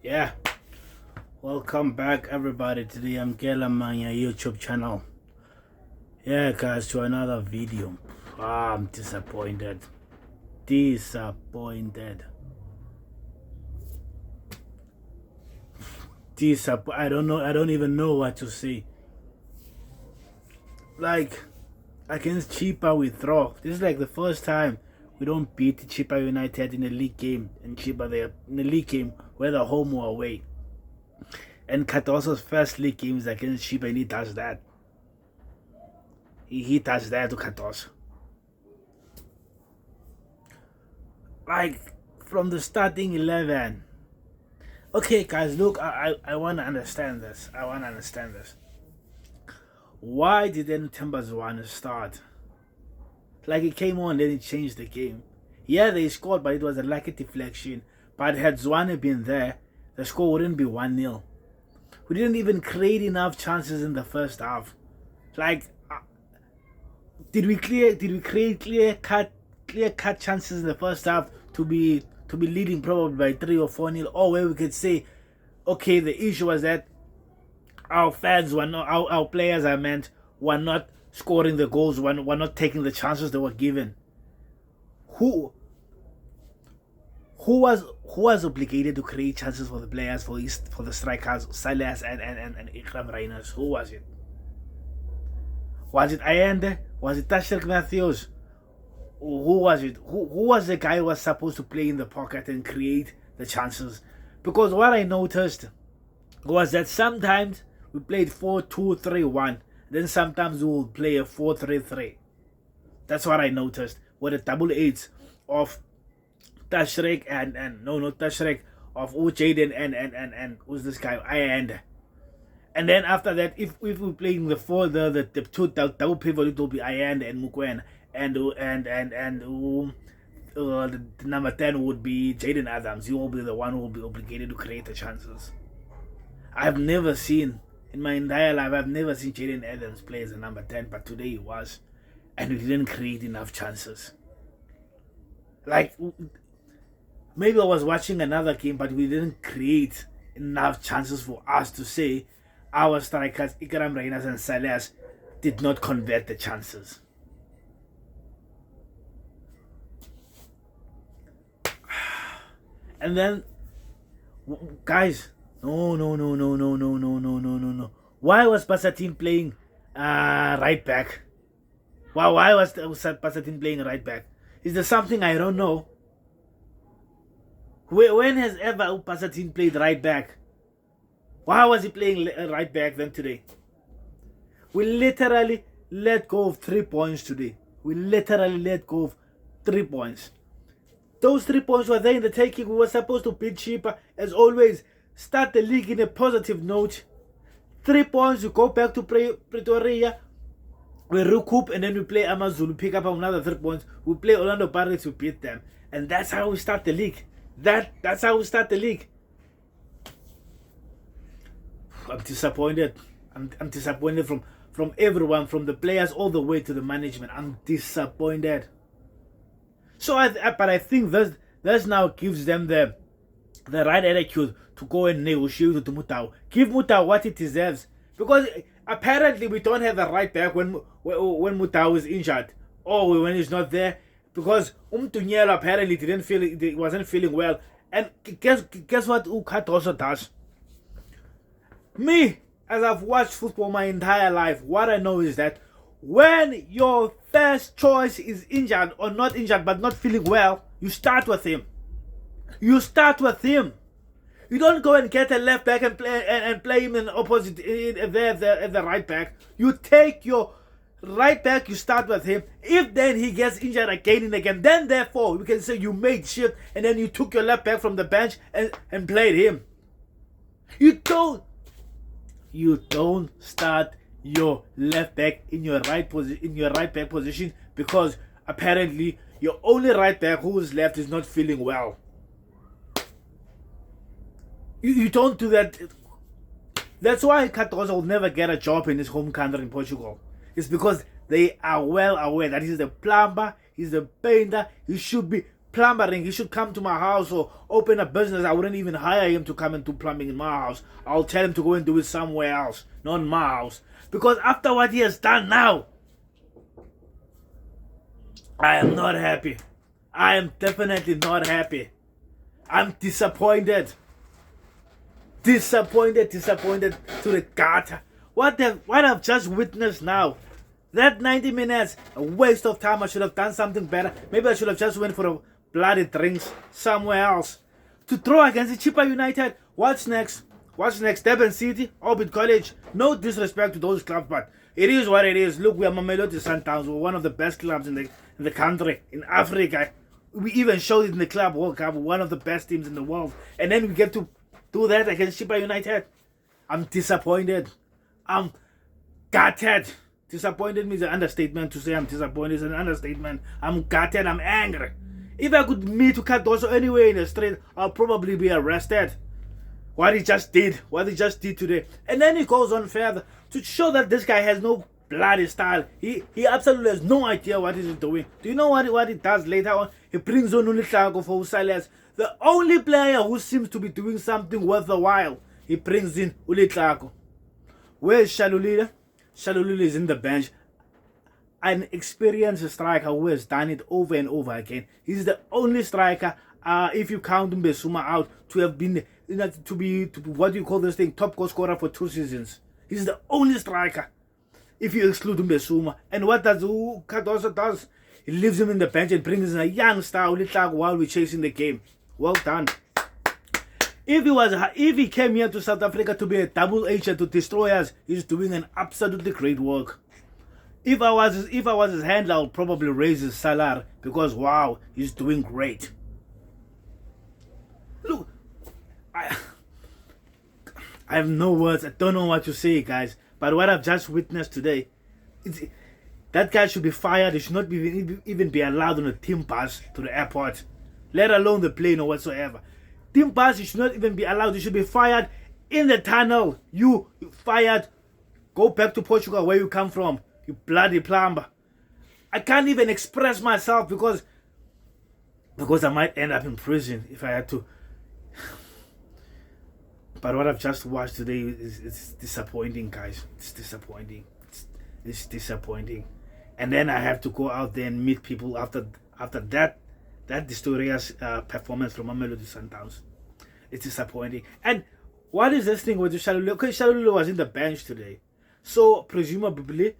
Yeah, welcome back everybody to the Mdunyelwa YouTube channel. Yeah guys, to another video. I'm disappointed. I don't even know what to say. Like, against Chipa we throw. This is like the first time we don't beat Chipa United in a league game, and Chipa there in a league game, whether home or away. And Cardoso's first league game is against Chipa, and he does that. He does that to Cardoso. Like, from the starting 11. Okay guys, look, I want to understand this. Why didn't Zwane start? Like, he came on, then he changed the game. Yeah, they scored, but it was a lucky deflection. But had Zwane been there, the score wouldn't be 1-0. We didn't even create enough chances in the first half. Like, did we create clear cut chances in the first half to be leading probably by 3 or 4-0, or where we could say, okay, the issue was that our fans were not, our players were not scoring the goals, were not taking the chances they were given. Who was obligated to create chances for the players, for the strikers, Silas and Ikram Reyners? Who was it? Was it Ayende? Was it Tashrik Matthews? Who was it? Who was the guy who was supposed to play in the pocket and create the chances? Because what I noticed was that sometimes we played 4-2-3-1, then sometimes we will play a 4-3-3. That's what I noticed, with the double eights of Tashrik and not Tashrik, of Jaden and who's this guy, Ayanda. And then after that, if we're playing the two double pivot, it will be Ayanda and Mukwen, and the number 10 would be Jaden Adams. He will be the one who will be obligated to create the chances. I've never seen, in my entire life, I've never seen Jaden Adams play as a number 10, but today he was, and we didn't create enough chances. Like, maybe I was watching another game, but we didn't create enough chances for us to say our strikers, Ikram Reyners and Silas, did not convert the chances. And then, guys, no. Why was Basadien playing right back? Why was Basadien playing right back? Is there something I don't know? When has ever Basadien played right back? Why was he playing right back then today? We literally let go of 3 points today. We literally let go of 3 points. Those 3 points were there in the taking. We were supposed to beat Chipa, as always. Start the league in a positive note. 3 points, we go back to Pretoria. We recoup, and then we play Amazulu, pick up another 3 points. We play Orlando Pirates, we beat them. And that's how we start the league. That's how we start the league. I'm disappointed. I'm disappointed from everyone, from the players all the way to the management. I'm disappointed. So but I think this now gives them the right attitude to go and negotiate with Mutau. Give Mutau what he deserves, because apparently we don't have a right back when Mutau is injured or when he's not there, because Mdunyelwa apparently wasn't feeling well. And guess what Cardoso does? Me, as I've watched football my entire life, what I know is that when your first choice is injured, or not injured but not feeling well, you start with him. You don't go and get a left back and play him in opposite at the right back. You take your right back, you start with him. If then he gets injured again and again, then therefore we can say you made shift, and then you took your left back from the bench and played him. You don't start your left back in your right back position, because apparently your only right back who is left is not feeling well. You don't do that. That's why Cardoso will never get a job in his home country in Portugal. It's because they are well aware that he's the plumber, he's the painter, he should be plumbering. He should come to my house or open a business. I wouldn't even hire him to come and do plumbing in my house. I'll tell him to go and do it somewhere else, not in my house. Because after what he has done now, I am not happy. I am definitely not happy. I'm disappointed. Disappointed to the gutter. What I've just witnessed now. That 90 minutes, a waste of time. I should have done something better. Maybe I should have just went for a bloody drinks somewhere else. To throw against the Chippa United. What's next? What's next? Durban City, Orbit College. No disrespect to those clubs, but it is what it is. Look, we are Mamelodi Sundowns. We're one of the best clubs in the country, in Africa. We even showed it in the Club World Cup. We're one of the best teams in the world. And then we get to do that against Chippa United. I'm disappointed. I'm gutted. Disappointed means an understatement. To say I'm disappointed is an understatement. I'm gutted. I'm angry. If I could meet Cardoso anywhere in the street, I'll probably be arrested. What he just did today. And then he goes on further to show that this guy has no bloody style. He absolutely has no idea what he's doing. Do you know what he does later on? He brings on Mdunyelwa for Silas. The only player who seems to be doing something worth a while. He brings in Mdunyelwa. Where's Shalulile? Shalulile is in the bench. An experienced striker who has done it over and over again. He's the only striker, if you count Mbesuma out, to have been to be what do you call this thing, top goal scorer for 2 seasons. He's the only striker, if you exclude Mbesuma. And what does Cardoso does? He leaves him in the bench and brings in a young star while we're chasing the game. Well done. If he came here to South Africa to be a double agent to destroy us, he's doing an absolutely great work. If I was his handler, I'll probably raise his salary because wow, he's doing great. Look, I have no words. I don't know what to say, guys. But what I've just witnessed today, that guy should be fired. He should not even be allowed on a team bus to the airport, let alone the plane or whatsoever. Team bus, he should not even be allowed. He should be fired in the tunnel. You fired. Go back to Portugal where you come from. You bloody plumber. I can't even express myself because I might end up in prison if I had to. But what I've just watched today is disappointing, guys. It's disappointing. It's disappointing. And then I have to go out there and meet people after that mysterious performance from Mamelodi Sundowns. It's disappointing. And what is this thing with Shalulile? Okay, Shalulile was in the bench today, so presumably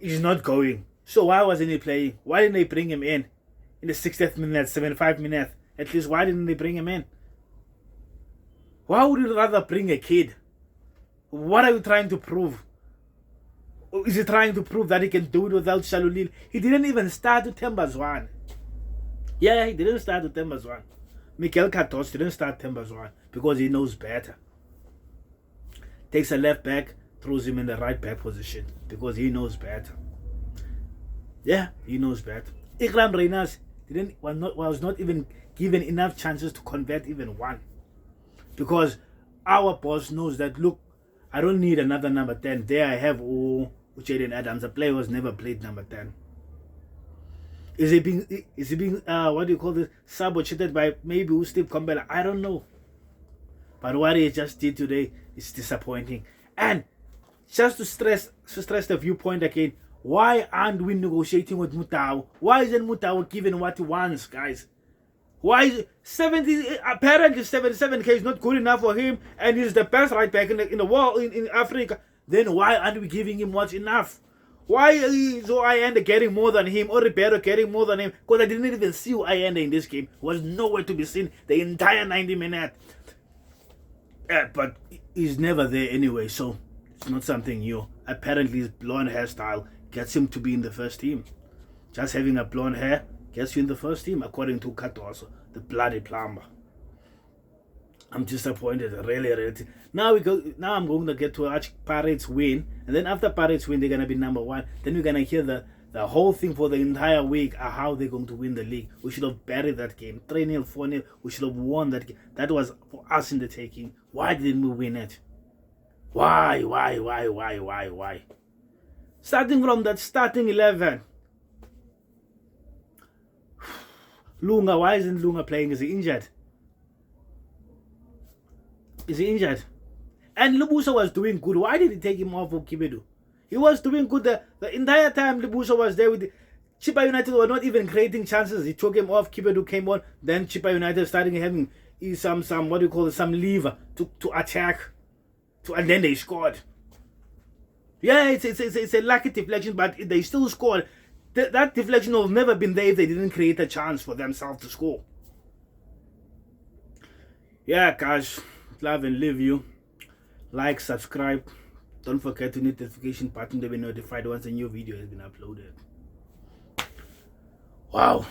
he's not going. So why wasn't he playing? Why didn't they bring him in the 60th minute, 75th minute? At least why didn't they bring him in? Why would you rather bring a kid? What are you trying to prove? Is he trying to prove that he can do it without Shalulile? He didn't even start with Zwane. Yeah, he didn't start with Zwane. Mikel Cardoso didn't start Zwane because he knows better. Takes a left back, throws him in the right back position because he knows better. Yeah, he knows better. Ikram Reyners was not even given enough chances to convert even one. Because our boss knows that, look, I don't need another number 10. There I have Jaden Adams, a player who has never played number 10. Is he being what do you call this, sabotated by maybe Steve Campbell? I don't know. But what he just did today is disappointing. And just to stress the viewpoint again, why aren't we negotiating with Mutau? Why isn't Mutau given what he wants, guys? Why is 70? Apparently 77K is not good enough for him, and he's the best right back in the world in Africa. Then why aren't we giving him what's enough? Why is Ayanda getting more than him or Ribeiro getting more than him? Because I didn't even see Ayanda in this game. Was nowhere to be seen the entire 90 minutes. But he's never there anyway, so it's not something new. Apparently his blonde hairstyle gets him to be in the first team. Just having a blonde hair gets you in the first team, according to Cardoso, the bloody plumber. I'm disappointed, really. Now I'm going to get to watch Pirates win, and then after Pirates win, they're gonna be number 1. Then we're gonna hear the whole thing for the entire week, how they're going to win the league. We should have buried that game, 3-0, 4-0. We should have won that game. That was for us in the taking. Why didn't we win it? Why? Starting from that starting 11. Lunga, why isn't Lunga playing? Is he injured? Is he injured? And Libuso was doing good. Why did he take him off for Kibedu? He was doing good the entire time. Libuso was there with Chippa United were not even creating chances. He took him off. Kibedu came on. Then Chippa United started having some what do you call it? Some lever to attack. And then they scored. Yeah, it's a lucky deflection, but they still scored. That deflection would have never been there if they didn't create a chance for themselves to score. Yeah, guys, love and leave you. Like, subscribe. Don't forget to hit the notification button to be notified once a new video has been uploaded. Wow.